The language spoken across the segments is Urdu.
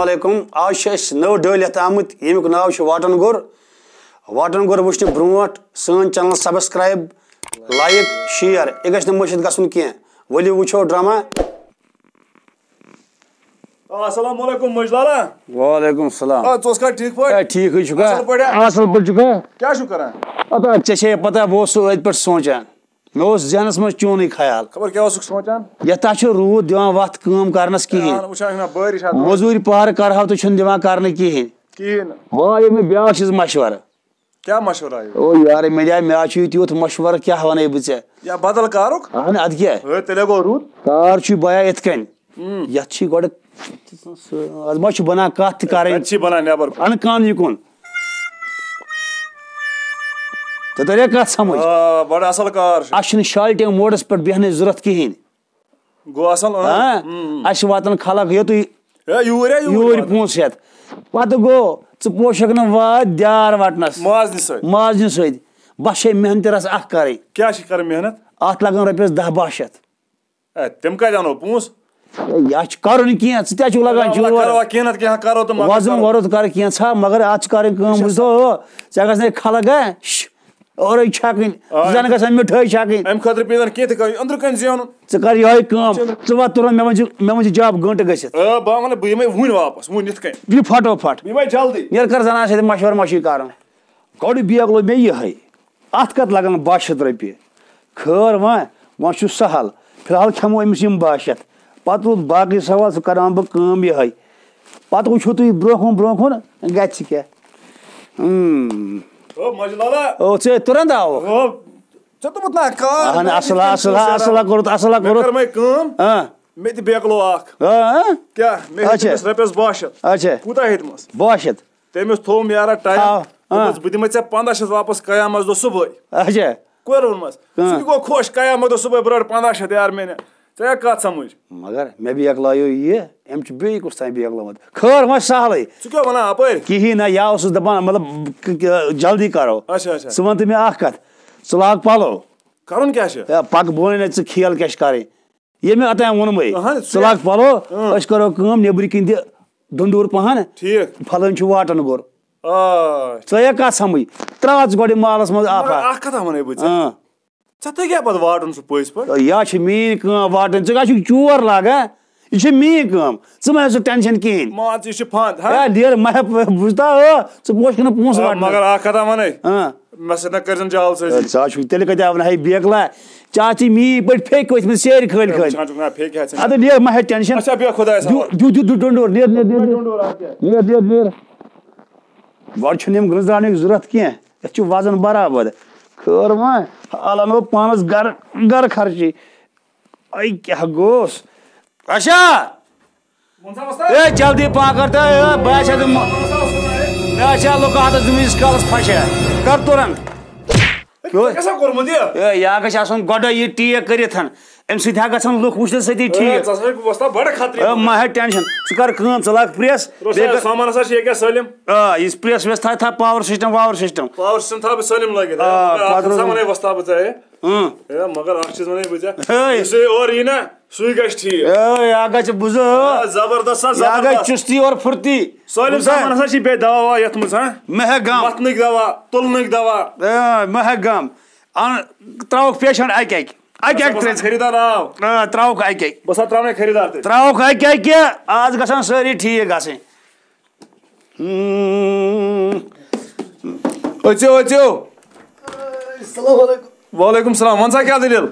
علیکم آج نو ڈٲلِتھ آمٕتۍ ییٚمیُک ناو چھُ واٹن گوٚر وٕچھنہٕ برونٛٹھ سٲنۍ چینل سبسکرایب لایک شیر یہِ گژھِ نہٕ مٔشِتھ گژھُن کینٛہہ ؤلِو وٕچھو ڈرامہ. السلام علیکم مجلالا. وعلیکم السلام. ٹھیک پٲٹھۍ ٹھیٖکٕے چھُکھا اصل پٲٹھۍ چھُکھا کیٛاہ چھُو کران؟ ژےٚ چھے پتہ بہٕ اوسُس أتھۍ پٮ۪ٹھ سونٛچان مےٚ اوس ذہنس منٛز چونُے خیال خبر کیٛاہ اوسُکھ سونٛچان یتھ چھُ روٗد دِوان وتھ کٲم کرنس کِہینۍ موٚزوٗرۍ پہرٕ کرہو تہٕ چھُنہٕ دِوان کرنہٕ کِہینۍ وایے مےٚ بیٛاکھ چیٖز مشورٕ. کیٛاہ مشورٕ آیو؟ او یارٕ مےٚ دِیاے مےٚ چھُ تیُتھ مشورٕ کیٛاہ ونے بہٕ ژےٚ یا بدل کارُک اہن ادٕ کیٛاہ تیٚلے گوٚو روٗد کار چھُے بیا یِتھ کٔنۍ یتھ چھُے گۄڈٕ آز ما چھُ بنان کتھ تہِ کرٕنۍ بنان نٮ۪بر ان کان یِکُن ژےٚ تریٚیا کتھ سمجھ بڑٕ اصل کار اسہِ چھُنہٕ شالٹینگ موڈس پٮ۪ٹھ بیہنٕچ ضروٗرت کِہینۍ گوٚو اصل اسہِ واتن خلق یوٚتُے یوٗرۍ پونٛسہٕ ہٮ۪تھ پتہٕ گوٚو ژٕ پوشکھ نہٕ واتھ دیار وٹنس مازنہِ سۭتۍ بس چھے محنتہِ رس اکھ کرٕنۍ. کیٛاہ چھِ کرٕنۍ محنت؟ اتھ لگن رۄپیس 10-12 شیٚتھ. تِم کتہِ انو پونٛسہٕ؟ یہِ چھُ کرُن کینٛہہ ژٕ تہِ چھُکھ لگان وزُن ورُد کر کینٛژھا مگر اتھ چھِ کرٕنۍ کٲم بوٗزتھو ژےٚ گژھِ خلق اورے چھکٕنۍ زن گژھن مِٹھٲے چھکٕنۍ امہِ خٲطرٕ پیٚیہِ کینٛہہ تہِ کرٕنۍ أنٛدرٕ کَنۍ زینُن. ژٕ کر یِہوے کٲم ژٕ وات تُرنت مےٚ ؤنۍ جاب گٲنٛٹہٕ گٔژھِتھ بہٕ ونہٕ بہٕ یِمے وُنۍ واپس وُنۍ یِتھ کٔنۍ یہِ فٹوفٹ یِمے جلدی نیرٕ کر زنان سۭتۍ مشور مشی کرُن گۄڈٕ بیگلو مےٚ یِہے اتھ کتھ لگان 12 شیٚتھ رۄپیہِ خٲر وۄنۍ چھُ سہل فِلحال کھٮ۪مو أمِس یِم 12 شیٚتھ پتہٕ روٗد باقٕے سوال سُہ کران بہٕ کٲم یِہے پتہٕ وٕچھو تُہۍ برونٛہہ کُن گژھِ کیٛاہ او ژےٚ تُرنت آوُکھ اصل کوٚرُتھ مےٚ تہِ بیکلو اکھ کیٛاہ مےٚ ہیٚتِس رۄپیس 12 شیٚتھ اچھا کوٗتاہ ہیٚتمَس 12 شیٚتھ تٔمِس تھوٚو مےٚ یارا ٹایم بہٕ دِمے ژےٚ 15 شیٚتھ واپس قیامس دۄہ صبحٲے اچھا کوٚر ووٚنمس سُہ تہِ گوٚو خۄش قیامت دۄہ صبحٲے بہٕ رَٹہٕ 15 شیٚتھ یار مےٚ ژےٚ یا کتھ سمجھ مگر مےٚ بیکلایو یہِ أمۍ چھُ بیٚیہِ کُس تانۍ بیکلومُت خٲر وۄنۍ سہلٕے ژٕ کیٛاہ ونان اپٲرۍ کِہینۍ نہ یا اوسُس دپان مطلب جلدی کرو اچھا ژٕ ون تہٕ مےٚ اکھ کتھ ژٕ لاگ پلو کرُن کیٛاہ چھُ پکہٕ بہٕ ونے ژٕ کھیل کیٛاہ چھِ کرٕنۍ ییٚلہِ مےٚ اوٚتام ووٚنمے ژٕ لاگ پلو أسۍ کرو کٲم نیبرٕ کِنۍ دِ ڈُنڈور پہن ٹھیٖک پھلٲنۍ چھُ واٹن گوٚر ژٕ یا کتھ سمجھ تراو ژٕ گۄڈٕ مالس منٛز اکھ کتھا ونے بہٕ ژےٚ تگیٛاہ پتہٕ واٹُن سُہ پٔزۍ پٲٹھۍ یا چھِ میٲنۍ کٲم واٹن ژٕ کیٛاہ چھُکھ چور لاگان یہِ چھِ میٲنۍ کٲم ژٕ مہ ہےٚ سُہ ٹینشن کِہینۍ مان ژٕ یہِ چھُ فنٛد نیرٕ مہ ہےٚ بوٗزتا ژٕ پوشکھ نہٕ پونٛسہٕ وٹنس مگر اکھ کتھا ونے مےٚ سۭتۍ نہ کٔرزٮ۪ن جال سٲزی ژٕ چھُکھ تیٚلہِ کتہِ ونہٕ ہے بیکلا چاچی میٲنۍ پٲٹھۍ پھیٚکۍ ؤتھۍ مٕتۍ سیرِ کھٲلۍ ادٕ نیر مہ ہےٚ ٹینشن ڈُنڈور نیر گۄڈٕ چھُنہٕ یِم گرٛزراونٕکۍ ضروٗرت کینٛہہ یتھ چھُ وزن برابر خٲر وۄنۍ حال انو پانس گرٕ خرچی اے کیٛاہ گوٚژھ اچھا اے جلدی پہن کر تہٕ بہٕ آسے مےٚ آسیا لُکاتس دِمٕژ کالس پھشا کر تُرنت یہِ گژھِ آسُن گۄڈے یہِ ٹیک کٔرِتھ امہِ سۭتۍ ہا گژھن لُکھ وٕچھنہٕ سۭتی ٹھیٖک مہ ہےٚ ٹینشن ژٕ کر کٲم ژٕ لاگ پریس یُس پریس ویس تھاو پاور سسٹم مگر اکھ چیٖز ونے بہٕ ژےٚ اورٕ یی نا سُے گژھِ ٹھیٖک گژھِ بوٗزٕ زبردست چُستی اور پھُرتی سٲلِم سامان ہسا چھِ بیٚیہِ دوا ووا یتھ منٛز مہ ہےٚ غم وتھنٕکۍ دوا تُلنٕکۍ دوا مہ ہےٚ غم تراوُکھ پیشنٹ اکہِ اکہِ خریٖدار آو تراوُکھ اکہِ بہٕ سا تراونے خریٖدار تہِ تراوُکھ اکہِ آز گژھن سٲری ٹھیٖک گژھٕنۍ وعلیکم السلام ون سا کیٛاہ دٔلیٖل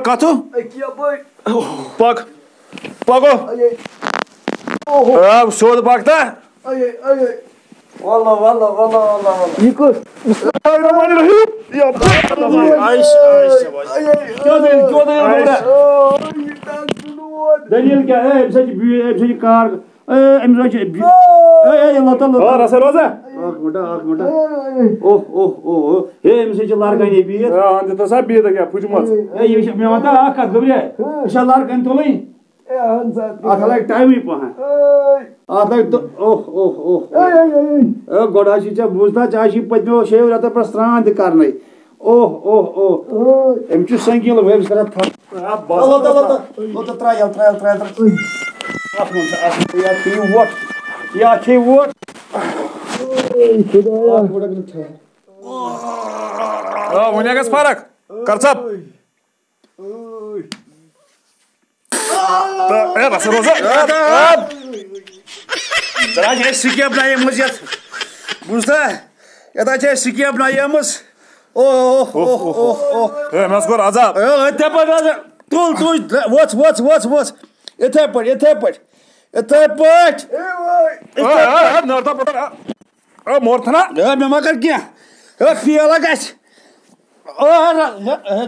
کتھٕ پک پکو سیوٚد پک تا دلیٖل کیٛاہ أمِس حظ چھِ کار أمِس حظ رسا روزا أمِس حظ چھِ لڑکٲنی بِہِتھ سا بِہِتھ کیٛاہ پھٕچمٕژ مےٚ وَن تہٕ اکھ کتھ گوٚبریا یہِ چھا لڑکٲنۍ تُلٕنۍ اتھ لگہِ ٹایمٕے پہن اتھ لگہِ گۄڈٕ حظ چھِ ژےٚ بوٗزتا ژےٚ حظ چھِ پٔتمیو 6 رٮ۪تو پٮ۪ٹھ سرٛان تہِ کرنے أمِس چھُ سنگیٖل أمِس کران Wane gets fark? Kartsap. Bas roza. Zara skip nayımız yat. Buzda ya da skip nayımız. Mes gor azap. Tepe tul. What? Tepe. Nerede burada? Mortana. Mema kar kya? Piyala kaç.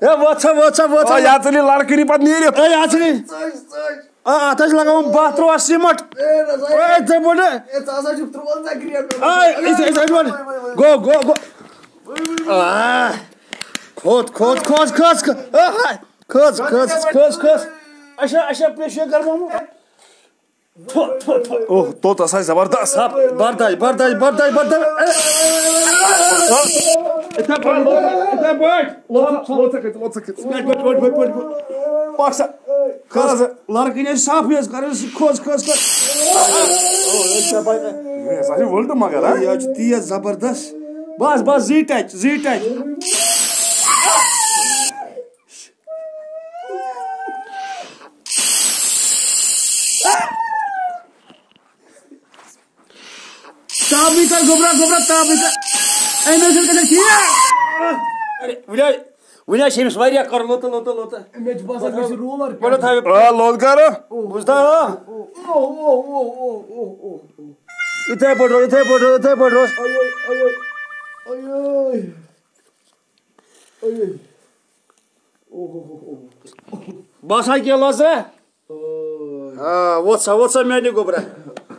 What's Yatili larkiri pat niri. Yatili. Ateş lagam batro asimat. Te bode. Go. Kos. Aşağı peşe karmamı. To tasay zabardast. Barday. Baksa. Larkine sapıyoruz. Karısı kos. Sahi volta magara. Ya ciddi ya zabardast. Bas zitaç. Tabika gobra tabika. Emerson kadar kia. Vina şeyimiz var ya karlota. Meç basa bir rular. Böyle tabi. Load karo. Buzda ha. İte podro. Ay. Basa ke lazre. What's meni gobra.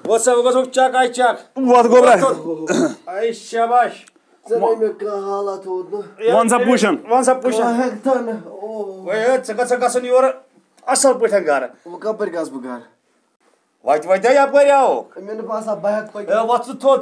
What's çak. What gobra. Ay şabaş. Zaten bir halat oldu. Once a push'ın. Hektan. Vay çaka yor asal pöten gar. Bu kapır gaz bu gar. Vay da yapar ya o. Benim basa bayak pay. What's to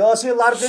Yasi larde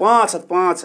5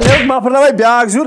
Ne mafırda vay biag zur.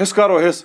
Hes karo hes.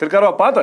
Til karo pata.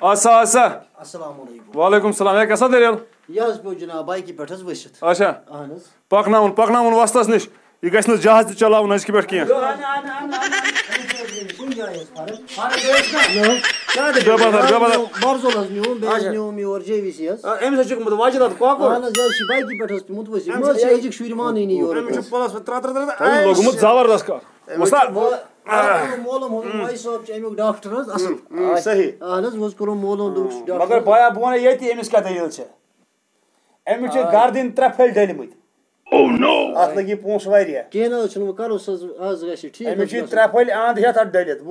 Asa. Assalamu alaikum. Wa alaikum salam. Ya kasa deriyal. Yaz bu cana bayki pötüz vışıt. Aşa. Ahınız. Paknamun vastas niş. Ye gashna jahaz te chalavun iski pet kiya. Gabadar. Barz olazmıyor. Bezniyor mi orcevis yaz. em sacık mı vacilat ko Ahınız yaz şi bayki pötüz mut vışıt. Mı şeycik şuyriman iniyor. Polas tra. Tabii logumut zavardas ka. Musta. Moğolum onun vay sohbet emik doktoruz asıl. Sahi. Ahınız vız kurum moğolum doktor. Magar baya buna yeti emis ka deyil çe. Emis çe gardin trafel delimit. Oh no. Atlagi pons variya. Gene için bu karosuz az gaşı. Emis çe trafel and hiyat delit.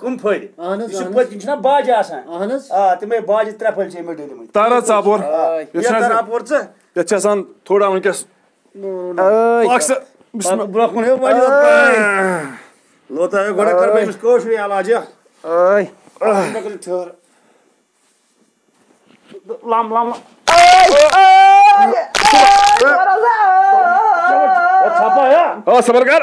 kum faydi. Ahınız. İşi pat içine bağcı asan. Ahınız. Time bağcı trafel çe emir delimit. Tara sabor. Ya taraf orça. Ya çasan thoda unkes. Aksa. Bismillah. Bırakın hep vacilat. Lota goda karbaymış koş ve alacı. Ay. Bakın tör. Lam. Çapa ya. Ha sabar kar.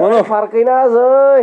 Mano. Farkıyla zay.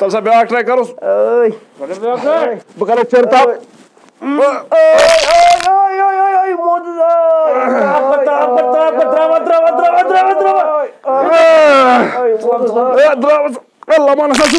Talsa biag try karos. Ay. Bakara certa. Ay mod zay. Drava. Allah mana sasu.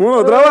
Mano drava.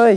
Ay.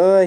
Ay.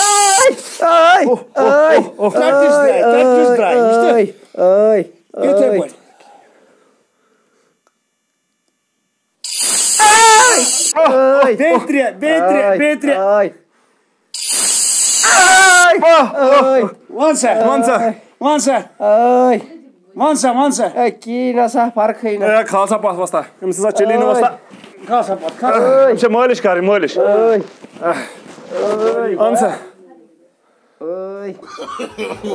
Ay. Ay. Ay. Tepkiz draay. İşte. Ay. Yeter bu. Ay. Betri. Ay. Ay. Mansa. Ay. Mansa. Ki nasa farkıyla. Kalsa bas basta. Kimse çeliğine basta. Kalsa. Kimse maliş kari maliş. Ay. Ansa. Ay. No.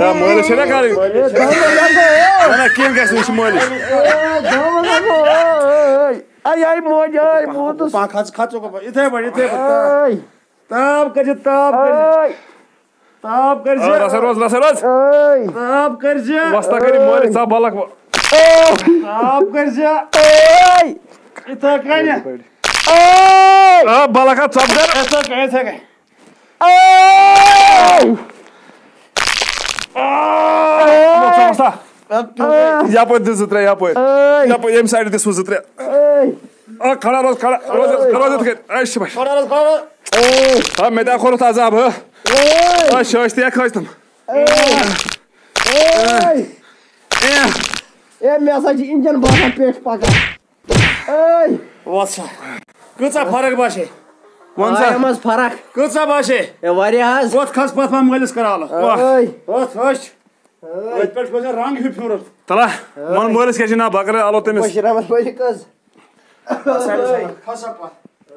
Ya maliş ne kari? Bana kim gelsin işi maliş? Ay moja ay modu. Kaço ko. Yeter bu. Ay. Tap karıcı. Ay. Tap karıcı. Rasaroz. Ay. Tap karıcı. Basta kari maliş sağ balak. Tap karıcı. Ay. Yeter kanya. Ay. Balaka çapgar. Yeter. Ay. Basta. Yapı diztre yapı. Ay. Yapı yem side de suztre. Ay. Kara roz. Ay şibaş. Karar. Ha meda koru taze abi. Ay. Ay şaştıya kaçtım. Ay. Mesaj incan bakan peş paka. Ay. What's Kısa fark başı. Ayamaz parak. Kısa başı. Variyaz. Ot kas patman malis karalı. Ay. Ot hoş. Ötpek gözler rangi hüpüyoruz. Tala. Man maliş geçina bakırı alo temiz. Başıramaz başı kız. Kasap var.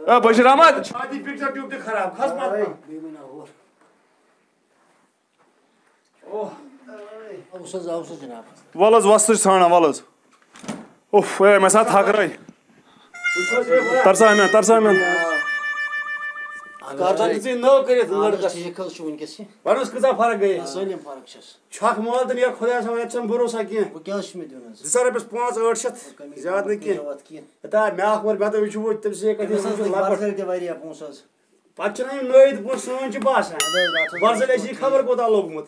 Ha Başır Ahmet. Hadi picture tube de kharab. Kas patman. Avsız Cenab. Valaz vastır sana valaz. Of mesela takray. Tarsa hemen. Kardan için ne okuyorsun? Arada çiçek kalışımın kesi. Varız kıza para gayı. Söyleyeyim parakçız. Çak mualdı ya Khuda sa yatsan borosa ki. Bu geliş mi diyorsunuz? Disare bes 5 8 ziyad ne ki. Ta me akbar me ta vichu bu temse ka Mesela vardır de var ya ponsaz. Paçnay noyid bu sonuncu basa. Varzal eşi khabar ko da logmut.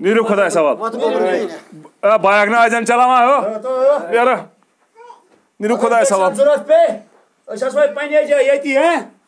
Niru Khuday saval. Vat bu Bayakna ajan çalama ho. To Yara. Niru Khuday saval. Zurat pe. Asas vai pani ja yeti ha.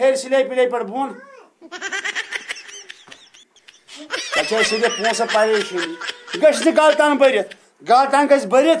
her silay pilay par bun. Kaça sile ponsa payış. Gaşlı galtan barit. Galtan kas barit.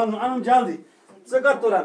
Anam jaldi. Zakat turan.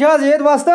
Şahs yet vasta.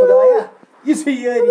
Khudaya. İsi yeri.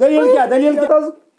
Dalil kya?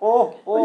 Oh.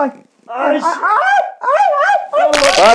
ay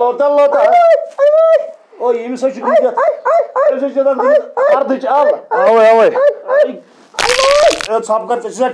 Lota. O iyi mi saçı güzel? Saçıdan ardıç al. Oy. Evet sapkar size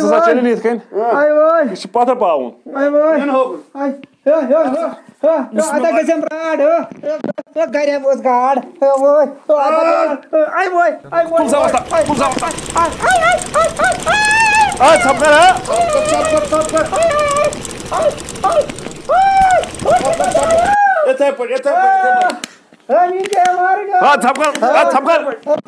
Siz açılın yetken. ay vay İşi patır paun. ay vay Ne oldu? ay ada kesem rad gari bos gad vay ay vay Pulsa basta. ay Sabkar ha. Yeter pır. Amin ke marga Sabkar.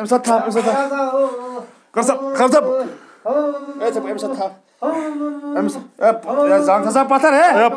Emsat tap. Kar sab. Emsat tap. Ya zang tasa patar hai. Ya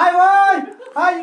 ay vay ay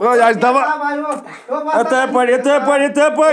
O yaş dava. Yeter pır.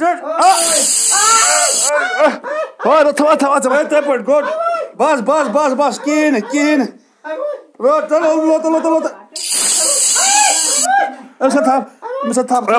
Çök. Ha tava. Yeter pır. Good. Bas. Kin. ay vay Lota. Emsat tap. Ya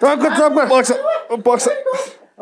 Tap. Baksa.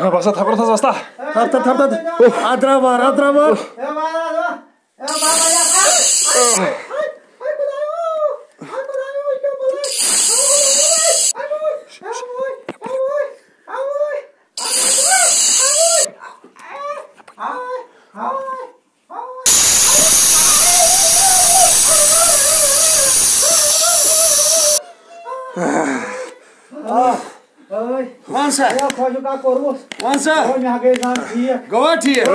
Ha basta thakor thas basta. ادراوار ون سا ون سا گوا ٹھیک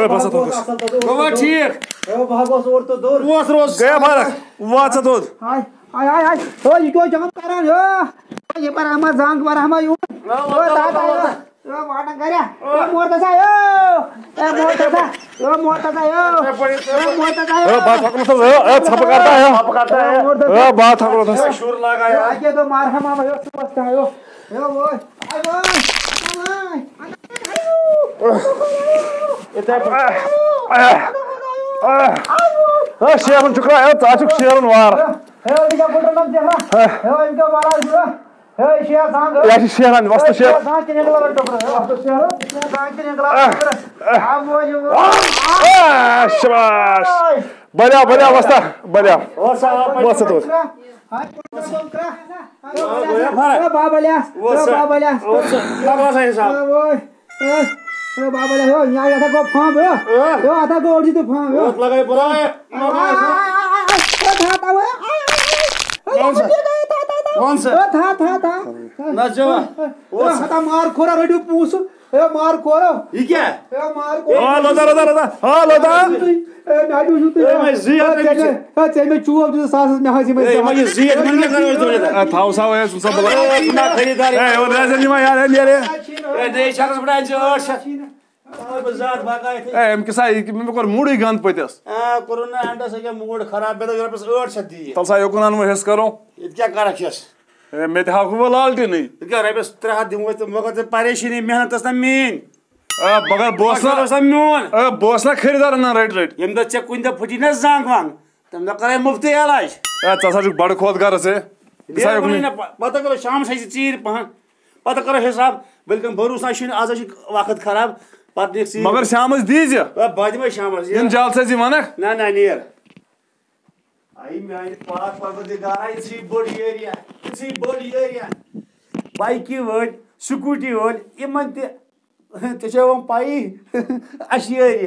گوا ٹھیک ووت روز گیا فرق وات سا دود یہ کیوں جان کران یہ پر ہم زنگ پر ہم یوں واٹن کریا مورتا سا مورتا سا بات ہکلو تو چھپ کرتا ہے بات ہکلو تو شور لگایا یہ تو مار ہم سمجھتا ہے شیرن چکا ٹھیک شیرن وار شیران وسط شیر شباش بڑھیا بڑھیا وسط بڑھیا وسط مار کھورا رڑیو پوس مار کھورو یہ کیا مار چوب ساس تھاؤ سا موڑی گند پتس موڈ خراب تل سا یوکن انو حص کرو کیا کرکھس میں تہ ہاکو لالٹین رۄپیس 300 دِمو مگر ژےٚ پریشٲنی محنت ٲس نا میٛٲنۍ مگر بہٕ اوس نا خریدار انان رٔٹۍ رٔٹۍ ییٚمہِ دۄہ ژےٚ کُنہِ دۄہ پھٕٹی نا زنٛگ ونٛگ تمہِ دۄہ کَرے مُفتٕے علاج ژٕ ہسا چھُکھ بڑٕ کھوت غرض پتہٕ کرو شامس أسۍ ژیٖرۍ پہن پتہٕ کرو حساب بٔلکہِ بروس نا چھُنہٕ آز چھُ وقت خراب پتہٕ نِکھ ژیٖرۍ مگر شامس دیٖزِ بہٕ دِمے شامس یِم جلسٲزی ونکھ نہ نیر میانہِ پاک پروردِگارا یِژھٕے بٔڑ ایریا یِژھٕے بٔڑ ایریا بایکہِ وٲلۍ سکوٗٹی وٲلۍ یِمن تہِ ژےٚ چھےٚ وۄنۍ پَیی اَسہِ چھِ ایریا